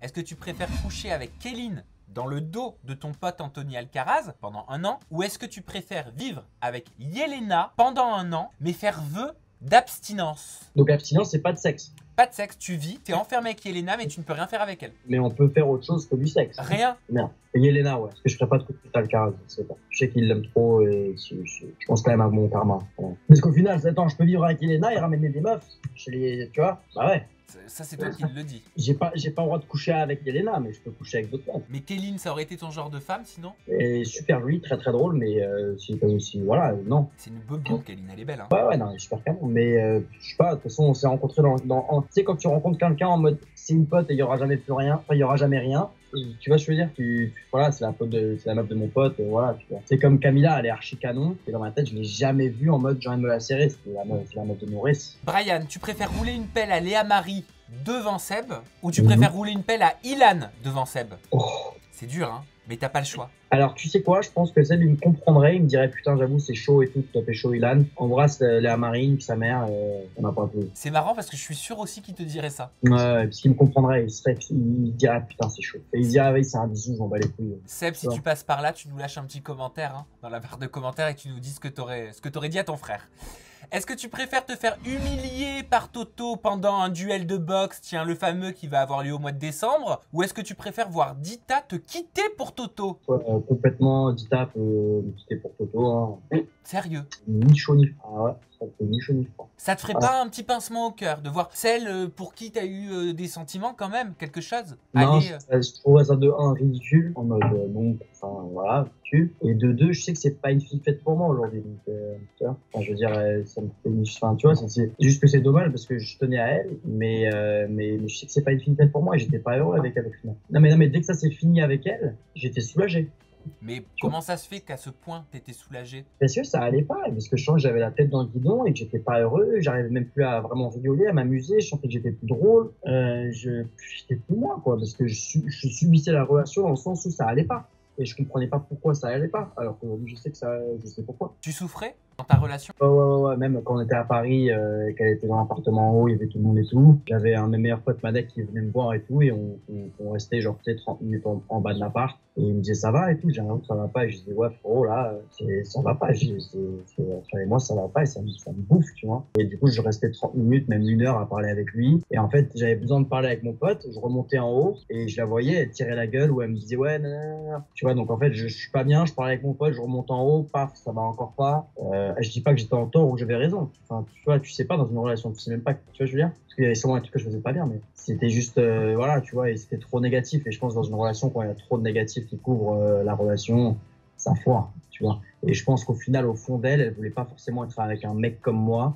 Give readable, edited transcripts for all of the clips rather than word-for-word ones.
Est-ce que tu préfères coucher avec Kéline dans le dos de ton pote Anthony Alcaraz pendant 1 an, ou est-ce que tu préfères vivre avec Yelena pendant 1 an, mais faire vœu d'abstinence? Donc l'abstinence, c'est pas de sexe. Pas de sexe, tu vis, t'es enfermé avec Yelena, mais tu ne peux rien faire avec elle. Mais on peut faire autre chose que du sexe. Rien. Merde. Et Yelena, ouais. Parce que je ferais pas de coup de pute à Alcaraz, je sais pas. Je sais qu'il l'aime trop et je pense quand même à mon karma. Ouais. Parce qu'au final, attends, je peux vivre avec Yelena et ramener des meufs chez les, tu vois. Bah ouais. Ça, c'est toi qui le dis. J'ai pas le droit de coucher avec Yelena, mais je peux coucher avec d'autres meufs. Mais Kéline, ça aurait été ton genre de femme, sinon? Et super lui, très très drôle, mais voilà, non. C'est une bobine, Kéline, elle est belle, hein. Ouais, non, super canon. Mais je sais pas, de toute façon, on s'est rencontrés tu sais, quand tu rencontres quelqu'un en mode c'est une pote et il y aura jamais plus rien, enfin, il y aura jamais rien. Tu vois ce que je veux dire? Voilà, c'est la meuf de mon pote, voilà. C'est comme Camilla, elle est archi canon. Et dans ma tête, je l'ai jamais vue en mode j'ai envie de me la serrer. C'est la meuf de Maurice. Brian, tu préfères rouler une pelle à Léa Marie devant Seb, ou tu préfères rouler une pelle à Ilan devant Seb? Oh. C'est dur, hein, mais t'as pas le choix. Alors, tu sais quoi? Je pense que Seb, il me comprendrait. Il me dirait, putain, j'avoue, c'est chaud et tout. Top et chaud, Ilan. Embrasse Léa Marine, sa mère, on n'a pas plus. C'est marrant parce que je suis sûr aussi qu'il te dirait ça. Ouais, parce qu'il me comprendrait. Il dirait, putain, c'est chaud. Et il dirait, oui, c'est un bisou, j'en bats les couilles. Seb, si tu passes par là, tu nous lâches un petit commentaire hein, dans la barre de commentaires et tu nous dis ce que t'aurais dit à ton frère. Est-ce que tu préfères te faire humilier par Toto pendant un duel de boxe, tiens, le fameux qui va avoir lieu au mois de décembre, ou est-ce que tu préfères voir Dita te quitter pour Toto? Complètement, Dita peut me quitter pour Toto. Hein. Sérieux? Ni chaud ni froid. Ah ouais, ça fait ni chaud ni froid. Ça te ferait pas un petit pincement au cœur de voir celle pour qui t'as eu des sentiments quand même, quelque chose? Non, Allez, je trouve ça de 1 ridicule, en mode bon, enfin voilà, ridicule. Et de 2, je sais que c'est pas une fille faite pour moi aujourd'hui. Donc, tu vois, enfin, je veux dire, ça me fait enfin, tu vois, c'est juste que c'est dommage parce que je tenais à elle, mais je sais que c'est pas une fille faite pour moi et j'étais pas heureux avec elle au final. Non, mais dès que ça s'est fini avec elle, j'étais soulagé. mais comment ça se fait qu'à ce point t'étais soulagé? Parce que ça allait pas, parce que je sens que j'avais la tête dans le guidon et que j'étais pas heureux, j'arrivais même plus à vraiment rigoler, à m'amuser, je sentais que j'étais plus drôle, j'étais plus moi, quoi, parce que je subissais la relation dans le sens où ça allait pas. Et je comprenais pas pourquoi ça allait pas, alors qu'aujourd'hui je sais pourquoi. Tu souffrais dans ta relation? Ouais, même quand on était à Paris, qu'elle était dans l'appartement en haut, il y avait tout le monde et tout. J'avais un de mes meilleurs potes, Madec, qui venait me voir et tout, et on restait genre peut-être 30 minutes en bas de l'appart. Et il me disait ça va et tout, j'ai l'impression que ça va pas. Et je disais ouais frérot là, ça va pas. Et moi ça va pas et ça me bouffe, tu vois. Et du coup je restais 30 minutes, même 1 heure à parler avec lui. Et en fait j'avais besoin de parler avec mon pote, je remontais en haut et je la voyais, elle tirait la gueule ou elle me disait ouais nanana. Tu vois, donc en fait je suis pas bien, je parlais avec mon pote, je remonte en haut, paf, ça va encore pas. Je dis pas que j'étais en tort ou que j'avais raison. Enfin tu vois, tu sais pas dans une relation, tu sais même pas, tu vois je veux dire. Parce qu'il y avait sûrement un truc que je faisais pas bien, mais c'était juste, voilà, tu vois, et c'était trop négatif. Et je pense dans une relation, quand il y a trop de négatifs qui couvrent la relation, ça foire, tu vois. Et je pense qu'au final, au fond d'elle, elle voulait pas forcément être avec un mec comme moi,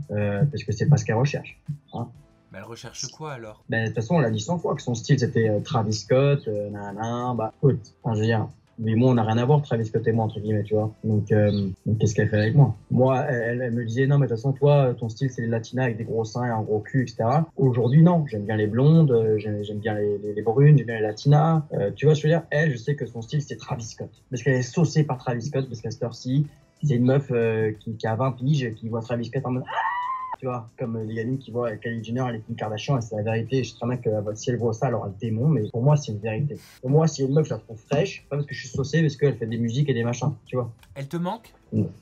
parce que c'est pas ce qu'elle recherche. Hein. Mais elle recherche quoi alors? Ben, de toute façon, on l'a dit 100 fois que son style c'était Travis Scott, nanana, bah, écoute, enfin, je veux dire. Mais moi, on n'a rien à voir, Travis Scott et moi, entre guillemets, tu vois. Donc qu'est-ce qu'elle fait avec moi? Moi, elle me disait, non, mais de toute façon, toi, ton style, c'est les latinas avec des gros seins et un gros cul, etc. Aujourd'hui, non. J'aime bien les blondes, j'aime bien les brunes, j'aime bien les latinas. Tu vois, je veux dire, elle, je sais que son style, c'est Travis Scott. Parce qu'elle est saucée par Travis Scott, parce qu'à cette heure-ci, c'est une meuf qui a 20 piges, qui voit Travis Scott en mode... Tu vois, comme les gamines qui voient Kylie Jenner et Kim Kardashian, et c'est la vérité. Je sais très bien que si elle voit ça, elle aura le démon, mais pour moi, c'est une vérité. Pour moi, si une meuf, je la trouve fraîche, pas parce que je suis saucé, parce qu'elle fait des musiques et des machins, tu vois. Elle te manque?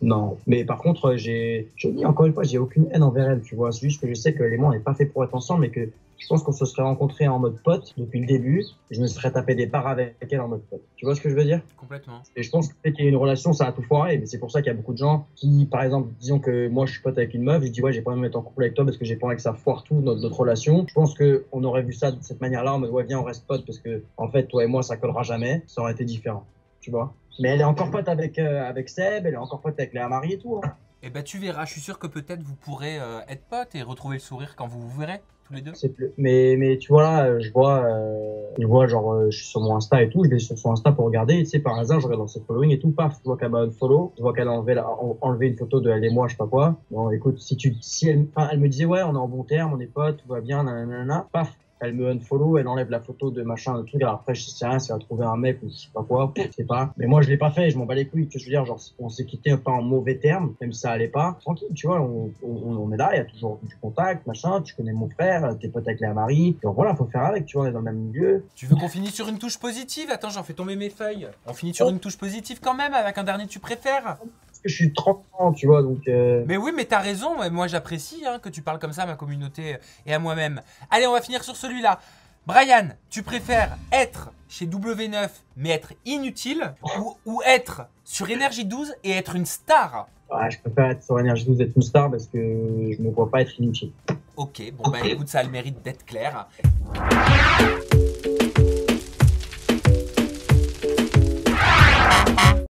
Non, mais par contre, je dis encore une fois, j'ai aucune haine envers elle, tu vois. C'est juste que je sais que les mots, on n'est pas fait pour être ensemble, mais que je pense qu'on se serait rencontrés en mode pote depuis le début, et je me serais tapé des barres avec elle en mode pote. Tu vois ce que je veux dire? Complètement. Et je pense que peut-être qu'il y a une relation, ça a tout foiré, mais c'est pour ça qu'il y a beaucoup de gens qui, par exemple, disons que moi je suis pote avec une meuf, je dis ouais, j'ai pas envie de me mettre en couple avec toi parce que j'ai pas envie que ça foire tout notre relation. Je pense que on aurait vu ça de cette manière-là, en mode ouais, viens, on reste pote parce que en fait, toi et moi, ça collera jamais. Ça aurait été différent, tu vois. Mais elle est encore pote avec Seb, elle est encore pote avec Léa Marie et tout. Hein. Eh ben tu verras, je suis sûr que peut-être vous pourrez être potes et retrouver le sourire quand vous vous verrez, tous les deux. Mais tu vois là, je vois genre, je suis sur mon Insta et tout, je vais sur son Insta pour regarder, et tu sais, par hasard, je regarde dans ses following et tout, paf, je vois qu'elle m'a unfollow, je vois qu'elle a enlevé une photo de elle et moi, je sais pas quoi. Bon, écoute, si elle me disait, ouais, on est en bon terme, on est potes, tout va bien, nanana, paf. elle me unfollow, elle enlève la photo de machin, de truc. Alors après, je sais rien, si elle a trouvé un mec ou je sais pas quoi, je sais pas. Mais moi, je l'ai pas fait, je m'en bats les couilles. Tu vois, je veux dire, genre, on s'est quitté un peu en mauvais termes, même si ça allait pas. Tranquille, tu vois, on est là, il y a toujours du contact, machin. Tu connais mon frère, t'es pote avec la Marie. Donc voilà, faut faire avec, tu vois, on est dans le même milieu. Tu veux qu'on finisse sur une touche positive? Attends, j'en fais tomber mes feuilles. On finit sur une touche positive quand même, avec un dernier tu préfères? Parce que je suis 30 ans, tu vois, donc. Mais oui, mais t'as raison, et moi j'apprécie que tu parles comme ça à ma communauté et à moi-même. Allez, on va finir sur celui-là. Brian, tu préfères être chez W9 mais être inutile ou être sur Énergie 12 et être une star? Ouais, je préfère être sur Énergie 12 être une star parce que je me vois pas être inutile. Ok, bon bah écoute, ça a le mérite d'être clair.